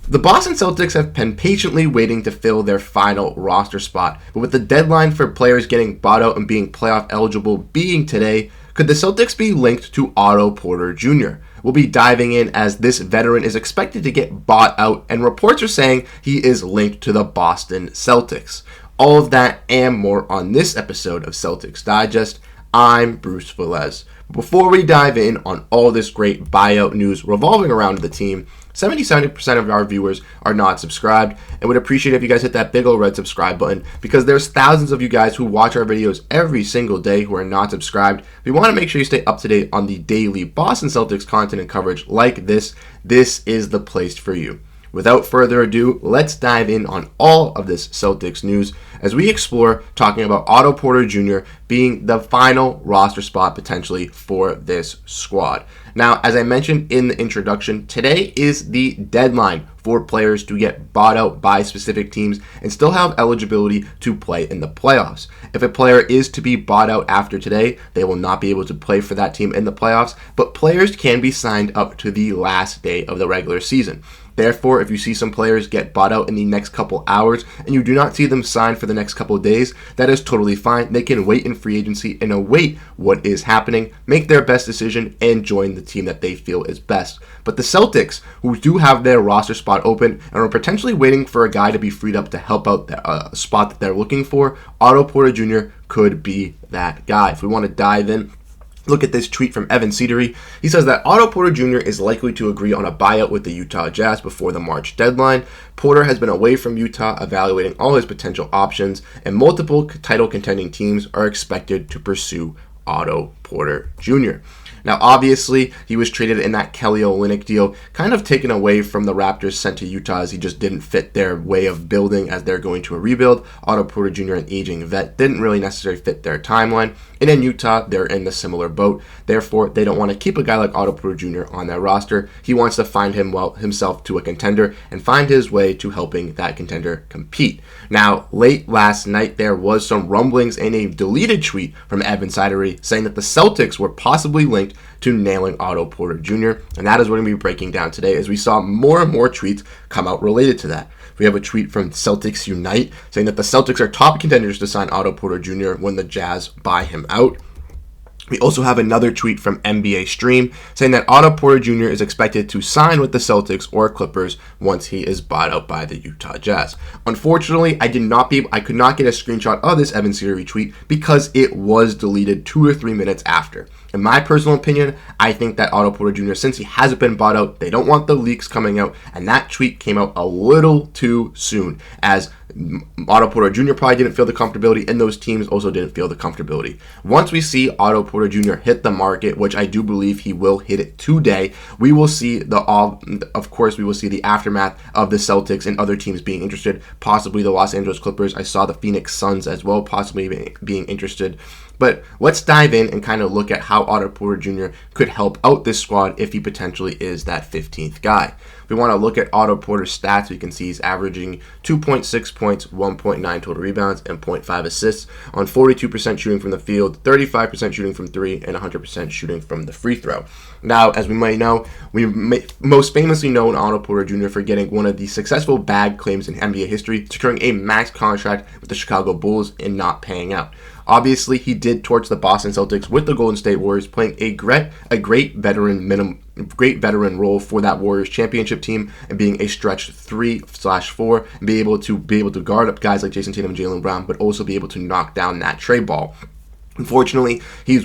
The Boston Celtics have been patiently waiting to fill their final roster spot, but with the deadline for players getting bought out and being playoff eligible being today, could the Celtics be linked to Otto Porter Jr.? We'll be diving in as this veteran is expected to get bought out, and reports are saying he is linked to the Boston Celtics. All of that and more on this episode of Celtics Digest. I'm Bruce Veliz. Before we dive in on all this great buyout news revolving around the team, 70% of our viewers are not subscribed, and would appreciate if you guys hit that big old red subscribe button, because there's thousands of you guys who watch our videos every single day who are not subscribed. We want to make sure you stay up to date on the daily Boston Celtics content and coverage like this. This is the place for you. Without further ado, let's dive in on all of this Celtics news as we explore talking about Otto Porter Jr. being the final roster spot potentially for this squad. Now, as I mentioned in the introduction, today is the deadline for players to get bought out by specific teams and still have eligibility to play in the playoffs. If a player is to be bought out after today, they will not be able to play for that team in the playoffs, but players can be signed up to the last day of the regular season. Therefore, if you see some players get bought out in the next couple hours and you do not see them signed for the next couple days, that is totally fine. They can wait in free agency and await what is happening, make their best decision, and join the team that they feel is best. But the Celtics, who do have their roster spot open and are potentially waiting for a guy to be freed up to help out the spot that they're looking for, Otto Porter Jr. could be that guy. If we want to dive in, look at this tweet from Evan Cedery. He says that Otto Porter Jr. is likely to agree on a buyout with the Utah Jazz before the March deadline. Porter has been away from Utah evaluating all his potential options, and multiple title contending teams are expected to pursue Otto Porter Jr. Now, obviously, he was traded in that Kelly Olynyk deal, kind of taken away from the Raptors, sent to Utah as he just didn't fit their way of building as they're going to a rebuild. Otto Porter Jr., an aging vet, didn't really necessarily fit their timeline. And in Utah, they're in the similar boat. Therefore, they don't want to keep a guy like Otto Porter Jr. on their roster. He wants to find himself to a contender and find his way to helping that contender compete. Now, late last night, there was some rumblings and a deleted tweet from Evan Cedery saying that the Celtics were possibly linked to nailing Otto Porter Jr., and that is what we're going to be breaking down today as we saw more and more tweets come out related to that. We have a tweet from Celtics Unite saying that the Celtics are top contenders to sign Otto Porter Jr. when the Jazz buy him out. We also have another tweet from NBA Stream saying that Otto Porter Jr. is expected to sign with the Celtics or Clippers once he is bought out by the Utah Jazz. Unfortunately, I could not get a screenshot of this Evan Cedery tweet because it was deleted 2 or 3 minutes after. In my personal opinion, I think that Otto Porter Jr., since he hasn't been bought out, they don't want the leaks coming out, and that tweet came out a little too soon, as Otto Porter Jr. probably didn't feel the comfortability, and those teams also didn't feel the comfortability. Once we see Otto Porter Jr. hit the market, which I do believe he will hit it today, we will see the aftermath of the Celtics and other teams being interested, possibly the Los Angeles Clippers. I saw the Phoenix Suns as well possibly being interested. But let's dive in and kind of look at how Otto Porter Jr. could help out this squad if he potentially is that 15th guy. If we want to look at Otto Porter's stats, we can see he's averaging 2.6 points, 1.9 total rebounds, and 0.5 assists on 42% shooting from the field, 35% shooting from three, and 100% shooting from the free throw. Now, as we might know, we most famously known Otto Porter Jr. for getting one of the successful bag claims in NBA history, securing a max contract with the Chicago Bulls and not paying out. Obviously, he did torch the Boston Celtics with the Golden State Warriors, playing a great veteran role for that Warriors championship team and being a stretch 3/4 and be able to guard up guys like Jayson, Tatum, and Jaylen Brown, but also be able to knock down that tray ball. Unfortunately, he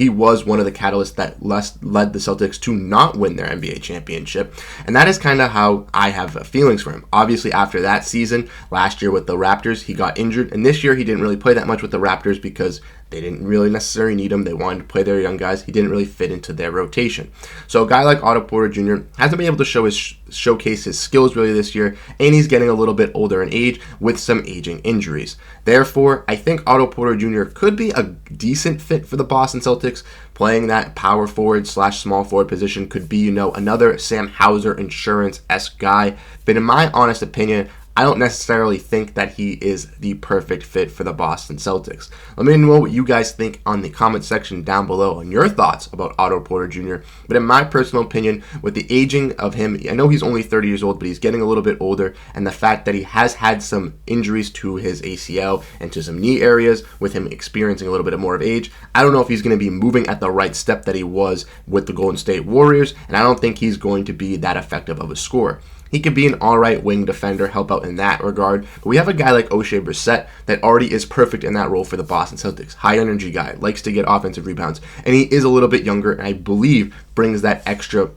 was one of the catalysts that led the Celtics to not win their NBA championship, and that is kind of how I have feelings for him. Obviously, after that season, last year with the Raptors, he got injured, and this year he didn't really play that much with the Raptors because they didn't really necessarily need him. They wanted to play their young guys. He didn't really fit into their rotation. So a guy like Otto Porter Jr. hasn't been able to showcase his skills really this year, and he's getting a little bit older in age with some aging injuries. Therefore, I think Otto Porter Jr. could be a decent fit for the Boston Celtics. Playing that power forward / small forward position could be, another Sam Hauser insurance-esque guy. But in my honest opinion, I don't necessarily think that he is the perfect fit for the Boston Celtics. Let me know what you guys think on the comment section down below on your thoughts about Otto Porter Jr. But in my personal opinion, with the aging of him, I know he's only 30 years old, but he's getting a little bit older, and the fact that he has had some injuries to his ACL and to some knee areas with him experiencing a little bit more of age, I don't know if he's going to be moving at the right step that he was with the Golden State Warriors, and I don't think he's going to be that effective of a scorer. He could be an alright wing defender, help out in that regard. But we have a guy like Oshae Brissett that already is perfect in that role for the Boston Celtics. High energy guy, likes to get offensive rebounds. And he is a little bit younger, and I believe brings that extra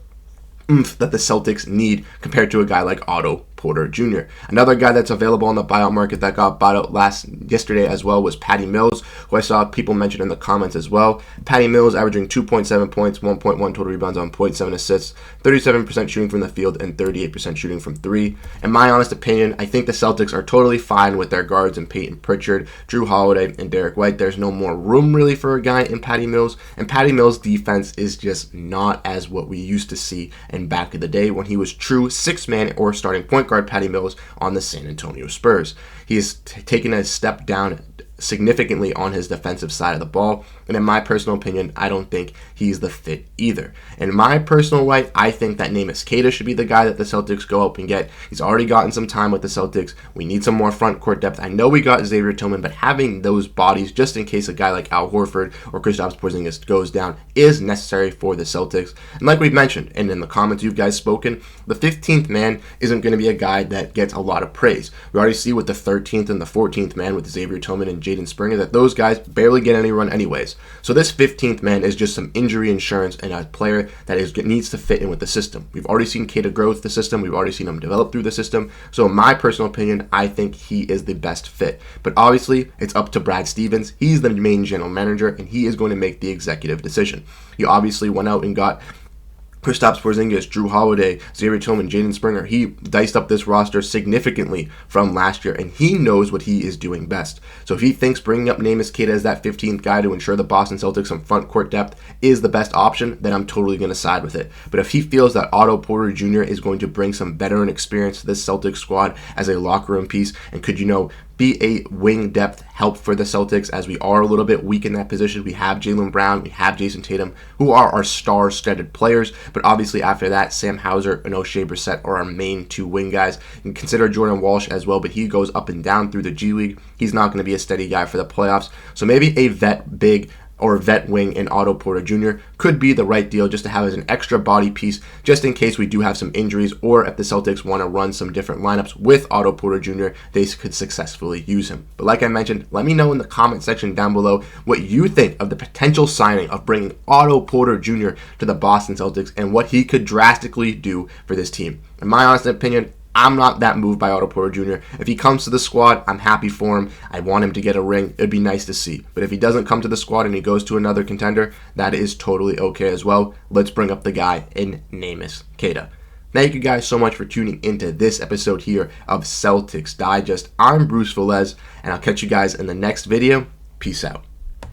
oomph that the Celtics need compared to a guy like Otto Porter Jr. Another guy that's available on the buyout market that got bought out yesterday as well was Patty Mills, who I saw people mention in the comments as well. Patty Mills averaging 2.7 points, 1.1 total rebounds on 0.7 assists, 37% shooting from the field, and 38% shooting from three. In my honest opinion, I think the Celtics are totally fine with their guards in Payton, Pritchard, Jrue Holiday, and Derrick White. There's no more room really for a guy in Patty Mills, and Patty Mills' defense is just not as what we used to see in back in the day when he was true six-man or starting point guard Patty Mills on the San Antonio Spurs. He has taken a step down significantly on his defensive side of the ball, and in my personal opinion, I don't think he's the fit either. In my personal right, I think that Neemias Queta should be the guy that the Celtics go up and get. He's already gotten some time with the Celtics. We need some more front court depth. I know we got Xavier Tillman, but having those bodies just in case a guy like Al Horford or Kristaps Porzingis goes down is necessary for the Celtics. And like we've mentioned, and in the comments you guys spoken, the 15th man isn't going to be a guy that gets a lot of praise. We already see with the 13th and the 14th man with Xavier Tillman and Jaden Springer that those guys barely get any run anyways. So this 15th man is just some injury insurance and a player that needs to fit in with the system. We've already seen Queta grow with the system. We've already seen him develop through the system. So in my personal opinion, I think he is the best fit. But obviously, it's up to Brad Stevens. He's the main general manager, and he is going to make the executive decision. He obviously went out and got Kristaps Porzingis, Jrue Holiday, Xavier Tillman, Jaden Springer. He diced up this roster significantly from last year, and he knows what he is doing best. So if he thinks bringing up Neemias Queta as that 15th guy to ensure the Boston Celtics some front court depth is the best option, then I'm totally going to side with it. But if he feels that Otto Porter Jr. is going to bring some veteran experience to this Celtics squad as a locker room piece and could, be a wing depth help for the Celtics, as we are a little bit weak in that position. We have Jaylen Brown, we have Jayson Tatum, who are our star-studded players, but obviously after that, Sam Hauser and Oshae Brissett are our main two wing guys. You can consider Jordan Walsh as well, but he goes up and down through the G League. He's not going to be a steady guy for the playoffs, so maybe a vet big or vet wing in Otto Porter Jr. could be the right deal just to have as an extra body piece just in case we do have some injuries, or if the Celtics want to run some different lineups with Otto Porter Jr., they could successfully use him. But like I mentioned, let me know in the comment section down below what you think of the potential signing of bringing Otto Porter Jr. to the Boston Celtics and what he could drastically do for this team. In my honest opinion, I'm not that moved by Otto Porter Jr. If he comes to the squad, I'm happy for him. I want him to get a ring. It'd be nice to see. But if he doesn't come to the squad and he goes to another contender, that is totally okay as well. Let's bring up the guy in Neemias Queta. Thank you guys so much for tuning into this episode here of Celtics Digest. I'm Bruce Veliz, and I'll catch you guys in the next video. Peace out.